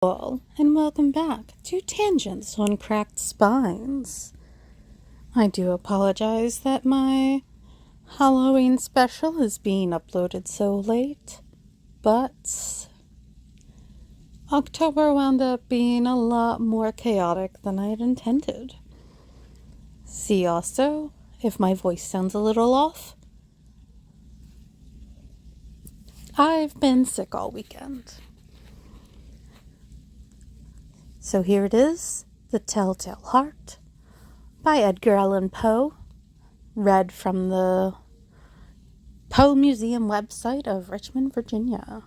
All, and welcome back to Tangents on Cracked Spines. I do apologize that my Halloween special is being uploaded so late, but October wound up being a lot more chaotic than I had intended. See also, if my voice sounds a little off, I've been sick all weekend. So here it is, The Telltale Heart by Edgar Allan Poe, read from the Poe Museum website of Richmond, Virginia.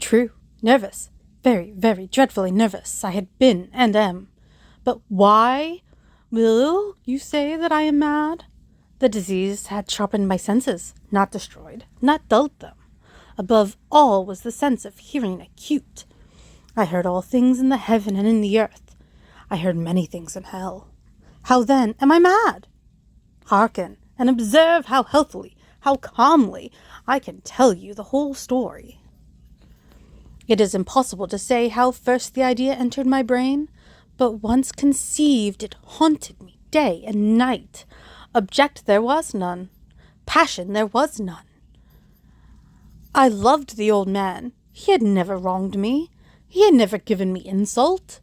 True, nervous, very, very dreadfully nervous I had been and am. But why will you say that I am mad? The disease had sharpened my senses, not destroyed, not dulled them. Above all was the sense of hearing acute. I heard all things in the heaven and in the earth. I heard many things in hell. How then am I mad? Hearken, and observe how healthily, how calmly I can tell you the whole story. It is impossible to say how first the idea entered my brain, but once conceived it haunted me day and night. Object there was none. Passion there was none. I loved the old man. He had never wronged me. He had never given me insult.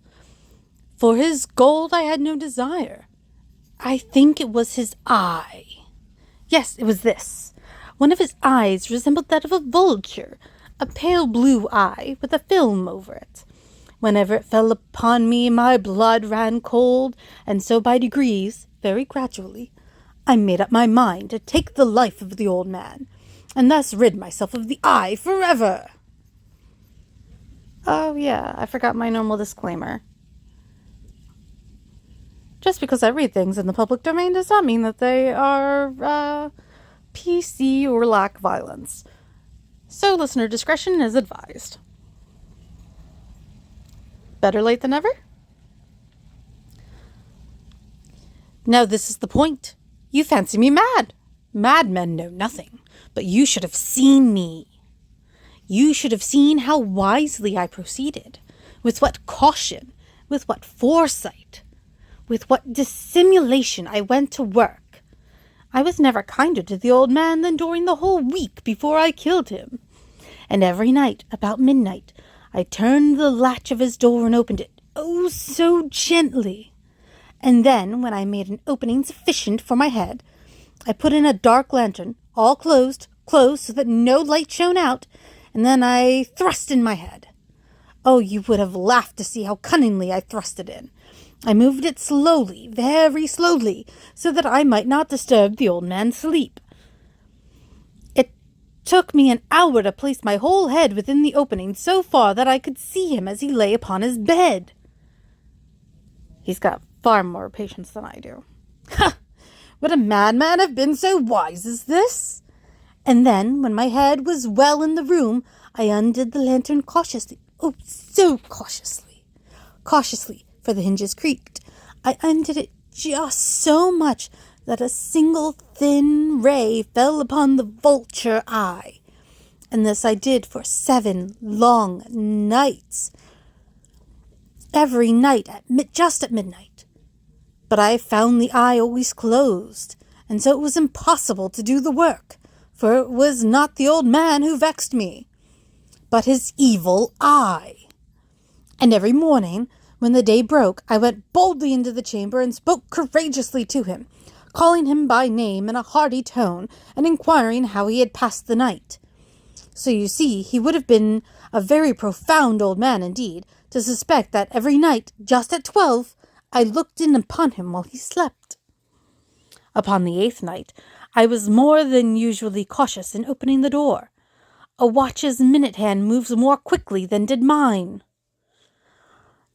For his gold I had no desire. I think it was his eye. Yes, it was this. One of his eyes resembled that of a vulture, a pale blue eye with a film over it. Whenever it fell upon me, my blood ran cold, and so by degrees, very gradually, I made up my mind to take the life of the old man, and thus rid myself of the eye forever. Oh yeah, I forgot my normal disclaimer. Just because I read things in the public domain does not mean that they are PC or lack violence. So listener discretion is advised. Better late than ever? Now this is the point. You fancy me mad. Madmen know nothing, but you should have seen me. You should have seen how wisely I proceeded, with what caution, with what foresight, with what dissimulation I went to work. I was never kinder to the old man than during the whole week before I killed him. And every night, about midnight, I turned the latch of his door and opened it, oh, so gently. And then, when I made an opening sufficient for my head, I put in a dark lantern, all closed so that no light shone out, and then I thrust in my head. Oh, you would have laughed to see how cunningly I thrust it in. I moved it slowly, very slowly, so that I might not disturb the old man's sleep. It took me an hour to place my whole head within the opening so far that I could see him as he lay upon his bed. He's got far more patience than I do. Ha! Would a madman have been so wise as this? And then, when my head was well in the room, I undid the lantern cautiously. Oh, so cautiously. Cautiously, for the hinges creaked. I undid it just so much that a single thin ray fell upon the vulture eye. And this I did for 7 long nights. Every night, just at midnight. But I found the eye always closed, and so it was impossible to do the work, for it was not the old man who vexed me, but his evil eye. And every morning, when the day broke, I went boldly into the chamber and spoke courageously to him, calling him by name in a hearty tone, and inquiring how he had passed the night. So you see, he would have been a very profound old man indeed, to suspect that every night, just at 12, I looked in upon him while he slept. Upon the 8th night, I was more than usually cautious in opening the door. A watch's minute hand moves more quickly than did mine.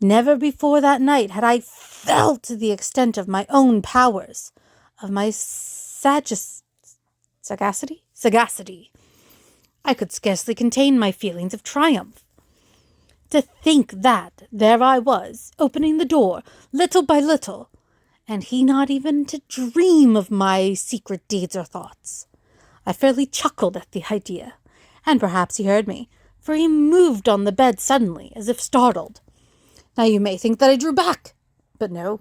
Never before that night had I felt the extent of my own powers, of my sagacity. I could scarcely contain my feelings of triumph. To think that there I was, opening the door, little by little, and he not even to dream of my secret deeds or thoughts. I fairly chuckled at the idea, and perhaps he heard me, for he moved on the bed suddenly, as if startled. Now you may think that I drew back, but no.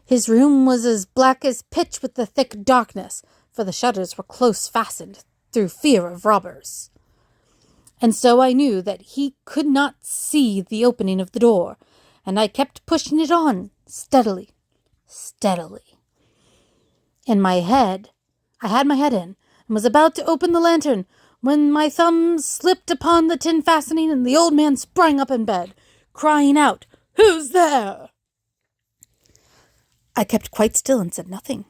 His room was as black as pitch with the thick darkness, for the shutters were close fastened, through fear of robbers. And so I knew that he could not see the opening of the door, and I kept pushing it on, steadily. In my head, I had my head in, and was about to open the lantern, when my thumb slipped upon the tin fastening, and the old man sprang up in bed, crying out, "Who's there?" I kept quite still and said nothing.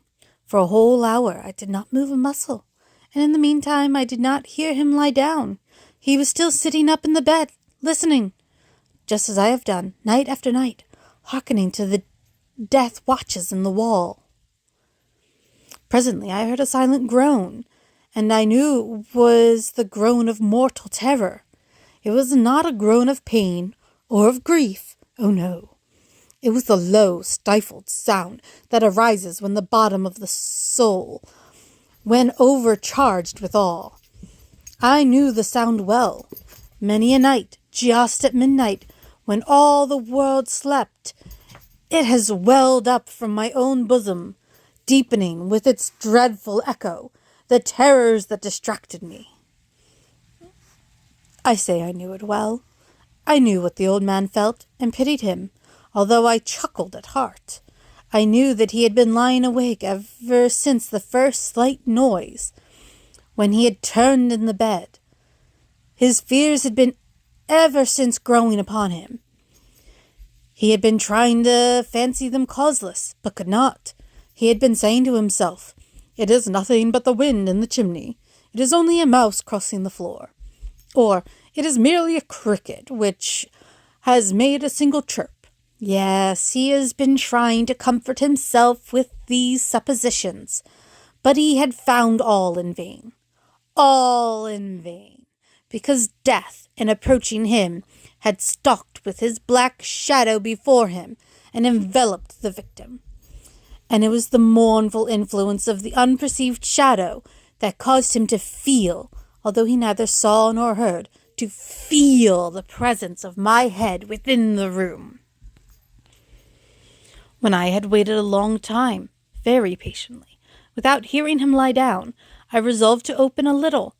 For a whole hour I did not move a muscle, and in the meantime I did not hear him lie down. He was still sitting up in the bed, listening, just as I have done, night after night, hearkening to the death watches in the wall. Presently I heard a silent groan, and I knew it was the groan of mortal terror. It was not a groan of pain or of grief. Oh no. It was the low, stifled sound that arises when the bottom of the soul, when overcharged with awe. I knew the sound well. Many a night, just at midnight, when all the world slept, it has welled up from my own bosom, deepening with its dreadful echo the terrors that distracted me. I say I knew it well. I knew what the old man felt, and pitied him, although I chuckled at heart. I knew that he had been lying awake ever since the first slight noise, when he had turned in the bed. His fears had been ever since growing upon him. He had been trying to fancy them causeless, but could not. He had been saying to himself, "It is nothing but the wind in the chimney. It is only a mouse crossing the floor." Or, "It is merely a cricket which has made a single chirp." Yes, he has been trying to comfort himself with these suppositions, but he had found all in vain. All in vain, because death, in approaching him, had stalked with his black shadow before him and enveloped the victim. And it was the mournful influence of the unperceived shadow that caused him to feel, although he neither saw nor heard, to feel the presence of my head within the room. When I had waited a long time, very patiently, without hearing him lie down, I resolved to open a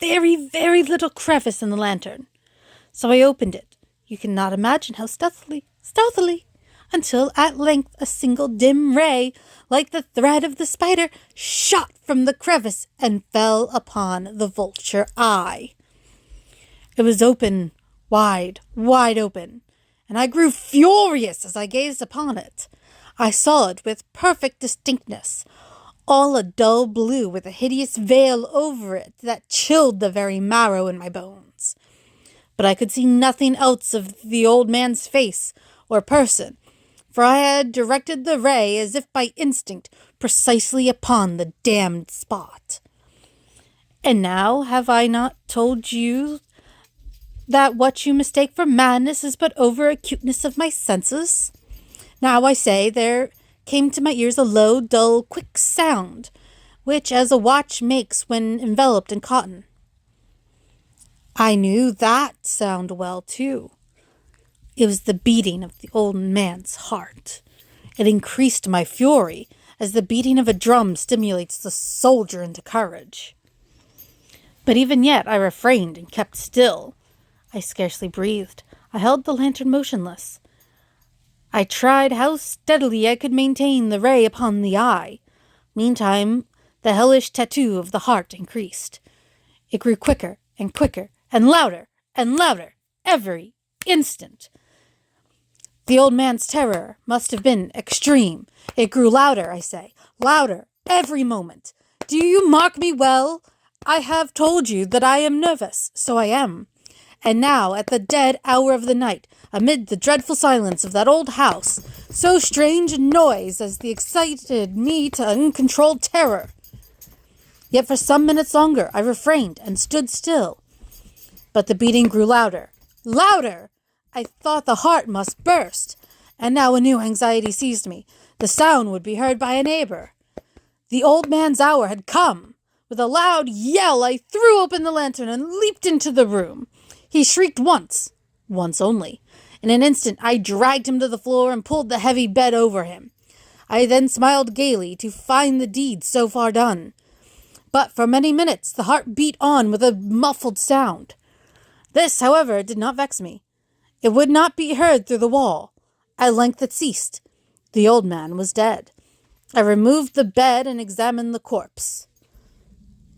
very, very little crevice in the lantern. So I opened it, you cannot imagine how stealthily, until at length a single dim ray, like the thread of the spider, shot from the crevice and fell upon the vulture eye. It was open, wide open, and I grew furious as I gazed upon it. I saw it with perfect distinctness, all a dull blue with a hideous veil over it that chilled the very marrow in my bones. But I could see nothing else of the old man's face or person, for I had directed the ray as if by instinct precisely upon the damned spot. And now have I not told you that what you mistake for madness is but over-acuteness of my senses? Now I say, there came to my ears a low, dull, quick sound, which as a watch makes when enveloped in cotton. I knew that sound well, too. It was the beating of the old man's heart. It increased my fury, as the beating of a drum stimulates the soldier into courage. But even yet I refrained and kept still. I scarcely breathed. I held the lantern motionless. I tried how steadily I could maintain the ray upon the eye. Meantime, the hellish tattoo of the heart increased. It grew quicker and quicker, and louder every instant. The old man's terror must have been extreme. It grew louder, I say, louder every moment. Do you mark me well? I have told you that I am nervous, so I am. And now, at the dead hour of the night, amid the dreadful silence of that old house, so strange a noise as the excited me to uncontrolled terror. Yet for some minutes longer I refrained and stood still. But the beating grew louder. I thought the heart must burst. And now a new anxiety seized me. The sound would be heard by a neighbor. The old man's hour had come. With a loud yell, I threw open the lantern and leaped into the room. He shrieked once only. In an instant, I dragged him to the floor and pulled the heavy bed over him. I then smiled gaily to find the deed so far done. But for many minutes the heart beat on with a muffled sound. This, however, did not vex me. It would not be heard through the wall. At length it ceased. The old man was dead. I removed the bed and examined the corpse.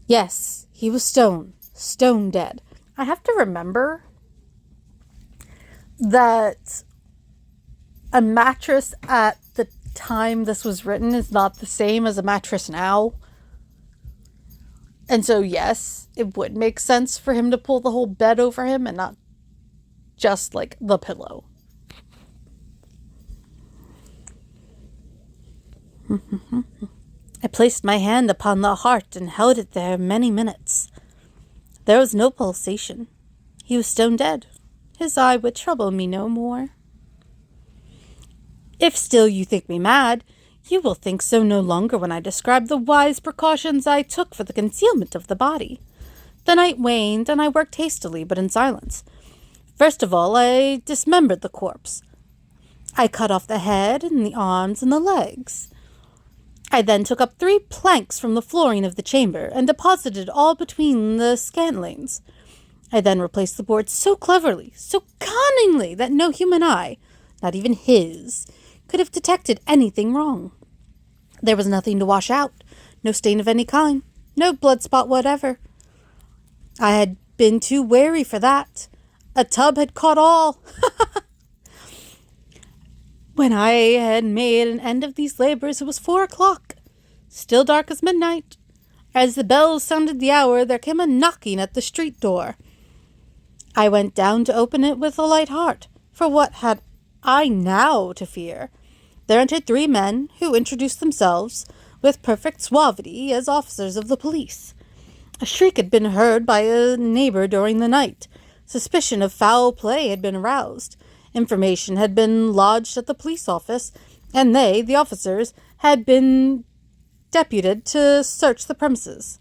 Yes, he was stone dead. I have to remember that a mattress at the time this was written is not the same as a mattress now. And so, yes, it would make sense for him to pull the whole bed over him and not just, like, the pillow. I placed my hand upon the heart and held it there many minutes. There was no pulsation. He was stone dead. His eye would trouble me no more. If still you think me mad, you will think so no longer when I describe the wise precautions I took for the concealment of the body. The night waned, and I worked hastily, but in silence. First of all, I dismembered the corpse. I cut off the head and the arms and the legs. I then took up 3 planks from the flooring of the chamber and deposited all between the scantlings. I then replaced the boards so cleverly, so cunningly, that no human eye, not even his, could have detected anything wrong. There was nothing to wash out, no stain of any kind, no blood spot whatever. I had been too wary for that. A tub had caught all. When I had made an end of these labors, it was 4 o'clock, still dark as midnight. As the bells sounded the hour, there came a knocking at the street door. I went down to open it with a light heart, for what had I now to fear? There entered 3 men, who introduced themselves, with perfect suavity, as officers of the police. A shriek had been heard by a neighbor during the night. Suspicion of foul play had been aroused. Information had been lodged at the police office, and they, the officers, had been deputed to search the premises.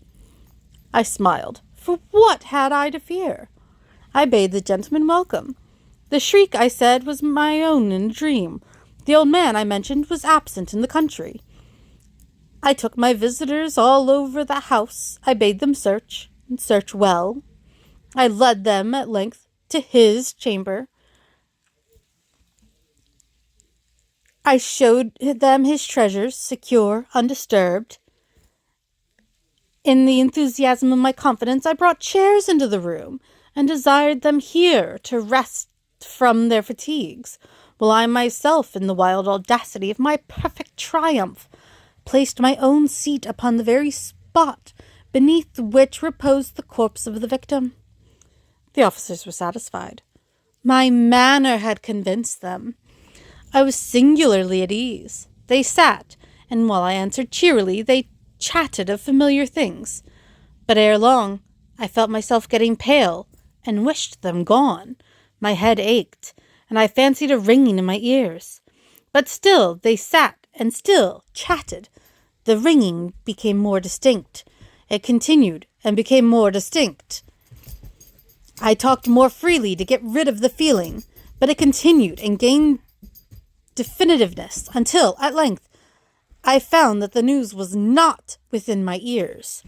I smiled, for what had I to fear? I bade the gentleman welcome. The shriek, I said, was my own in a dream. The old man, I mentioned, was absent in the country. I took my visitors all over the house. I bade them search, and search well. I led them at length to his chamber. I showed them his treasures, secure, undisturbed. In the enthusiasm of my confidence, I brought chairs into the room, and desired them here to rest from their fatigues, while I myself, in the wild audacity of my perfect triumph, placed my own seat upon the very spot beneath which reposed the corpse of the victim. The officers were satisfied. My manner had convinced them. I was singularly at ease. They sat, and while I answered cheerily, they chatted of familiar things. But ere long, I felt myself getting pale, and wished them gone. My head ached, and I fancied a ringing in my ears. But still they sat, and still chatted. The ringing became more distinct. It continued, and became more distinct. I talked more freely to get rid of the feeling, but it continued and gained definitiveness until, at length, I found that the news was not within my ears.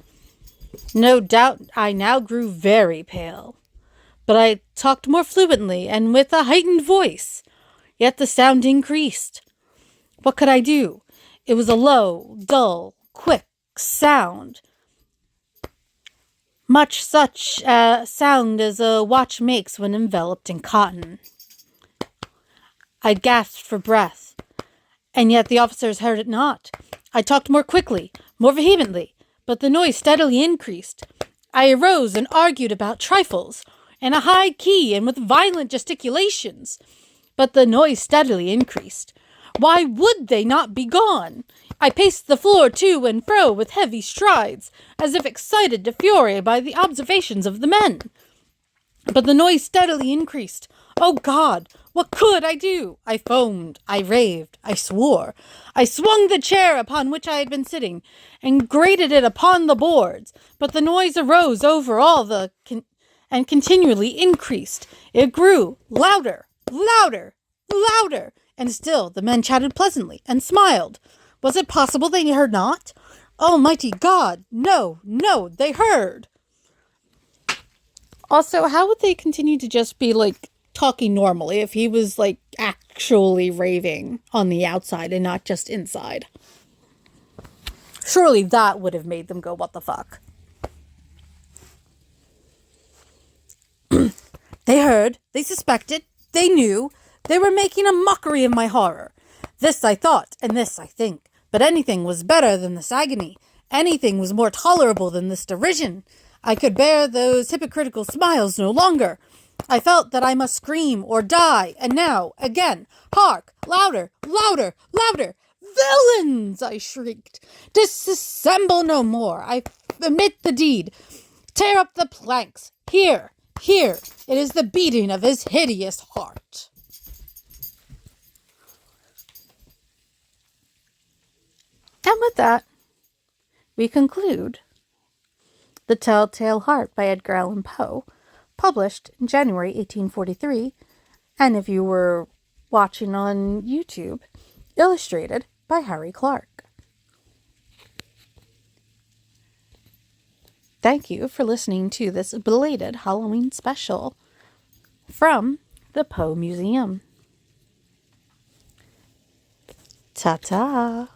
No doubt I now grew very pale, but I talked more fluently and with a heightened voice, yet the sound increased. What could I do? It was a low, dull, quick sound, much such a sound as a watch makes when enveloped in cotton. I gasped for breath, and yet the officers heard it not. I talked more quickly, more vehemently, but the noise steadily increased. I arose and argued about trifles, in a high key and with violent gesticulations, but the noise steadily increased. Why would they not be gone? I paced the floor to and fro with heavy strides, as if excited to fury by the observations of the men. But the noise steadily increased. Oh God, What could I do? I foamed, I raved, I swore. I swung the chair upon which I had been sitting, and grated it upon the boards, but the noise arose over all and continually increased. It grew louder, louder, louder, and still the men chatted pleasantly and smiled. Was it possible they heard not? Almighty God! No, no, they heard! Also, how would they continue to just be, like, talking normally if he was, like, actually raving on the outside and not just inside? Surely that would have made them go, what the fuck? They heard, they suspected, they knew, they were making a mockery of my horror. This I thought, and this I think, but anything was better than this agony. Anything was more tolerable than this derision. I could bear those hypocritical smiles no longer. I felt that I must scream or die, and now, again, hark, louder, louder, louder. Villains, I shrieked. Disassemble no more. I admit the deed. Tear up the planks. Here, here, it is the beating of his hideous heart. And with that, we conclude The Telltale Heart by Edgar Allan Poe, published in January 1843, and if you were watching on YouTube, illustrated by Harry Clark. Thank you for listening to this belated Halloween special from the Poe Museum. Ta-ta!